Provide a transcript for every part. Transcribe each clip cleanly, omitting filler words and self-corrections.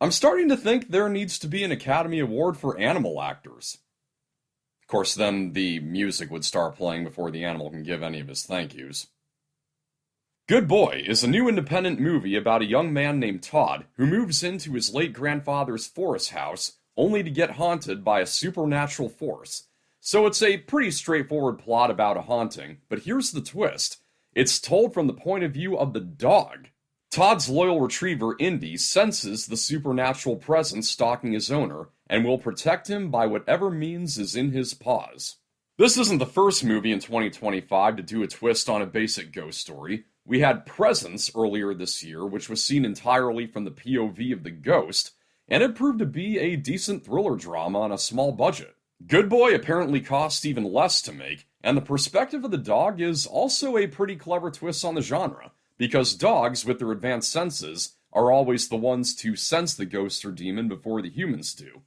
I'm starting to think there needs to be an Academy Award for animal actors. Of course, then the music would start playing before the animal can give any of his thank yous. Good Boy is a new independent movie about a young man named Todd who moves into his late grandfather's forest house only to get haunted by a supernatural force. So it's a pretty straightforward plot about a haunting, but here's the twist. It's told from the point of view of the dog. Todd's loyal retriever, Indy, senses the supernatural presence stalking his owner and will protect him by whatever means is in his paws. This isn't the first movie in 2025 to do a twist on a basic ghost story. We had Presence earlier this year, which was seen entirely from the POV of the ghost, and it proved to be a decent thriller drama on a small budget. Good Boy apparently cost even less to make, and the perspective of the dog is also a pretty clever twist on the genre, because dogs, with their advanced senses, are always the ones to sense the ghost or demon before the humans do.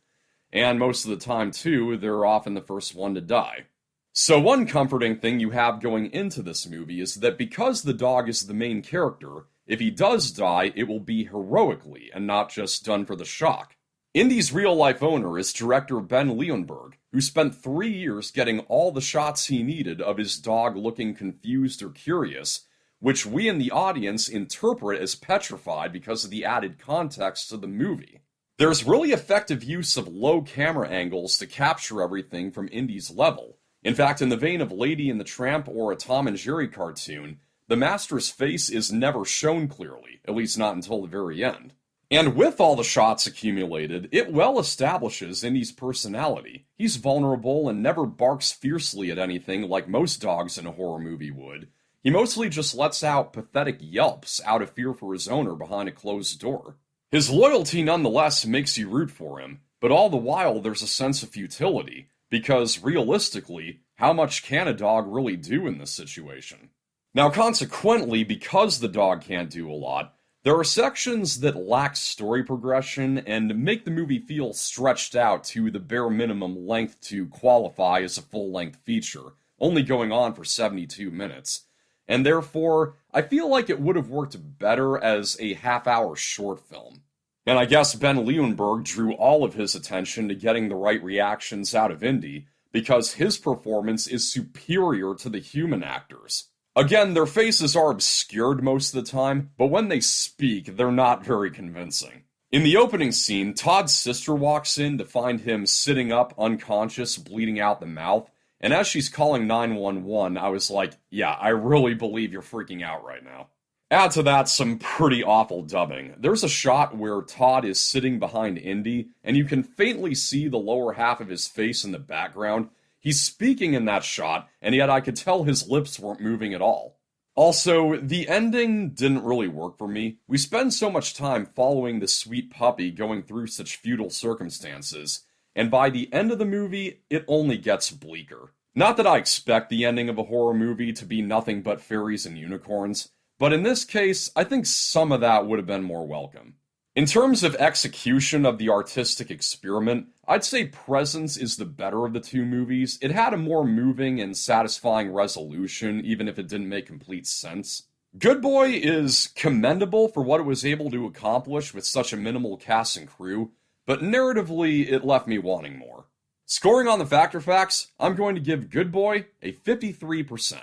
And most of the time, too, they're often the first one to die. So one comforting thing you have going into this movie is that because the dog is the main character, if he does die, it will be heroically and not just done for the shock. Indy's real-life owner is director Ben Leonberg, who spent 3 years getting all the shots he needed of his dog looking confused or curious, which we in the audience interpret as petrified because of the added context to the movie. There's really effective use of low camera angles to capture everything from Indy's level. In fact, in the vein of Lady and the Tramp or a Tom and Jerry cartoon, the master's face is never shown clearly, at least not until the very end. And with all the shots accumulated, it well establishes Indy's personality. He's vulnerable and never barks fiercely at anything like most dogs in a horror movie would. He mostly just lets out pathetic yelps out of fear for his owner behind a closed door. His loyalty nonetheless makes you root for him, but all the while there's a sense of futility, because realistically, how much can a dog really do in this situation? Now consequently, because the dog can't do a lot, there are sections that lack story progression and make the movie feel stretched out to the bare minimum length to qualify as a full-length feature, only going on for 72 minutes. And therefore, I feel like it would have worked better as a half-hour short film. And I guess Ben Leonberg drew all of his attention to getting the right reactions out of Indy, because his performance is superior to the human actors. Again, their faces are obscured most of the time, but when they speak, they're not very convincing. In the opening scene, Todd's sister walks in to find him sitting up, unconscious, bleeding out the mouth, and as she's calling 911, I was like, yeah, I really believe you're freaking out right now. Add to that some pretty awful dubbing. There's a shot where Todd is sitting behind Indy, and you can faintly see the lower half of his face in the background. He's speaking in that shot, and yet I could tell his lips weren't moving at all. Also, the ending didn't really work for me. We spend so much time following the sweet puppy going through such futile circumstances, and by the end of the movie, it only gets bleaker. Not that I expect the ending of a horror movie to be nothing but fairies and unicorns, but in this case, I think some of that would have been more welcome. In terms of execution of the artistic experiment, I'd say Presence is the better of the two movies. It had a more moving and satisfying resolution, even if it didn't make complete sense. Good Boy is commendable for what it was able to accomplish with such a minimal cast and crew, but narratively, it left me wanting more. Scoring on the Factor Facts, I'm going to give Good Boy a 53%.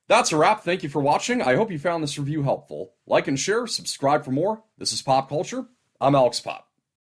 That's a wrap. Thank you for watching. I hope you found this review helpful. Like and share, subscribe for more. This is Pop Culture. I'm Alex Pop.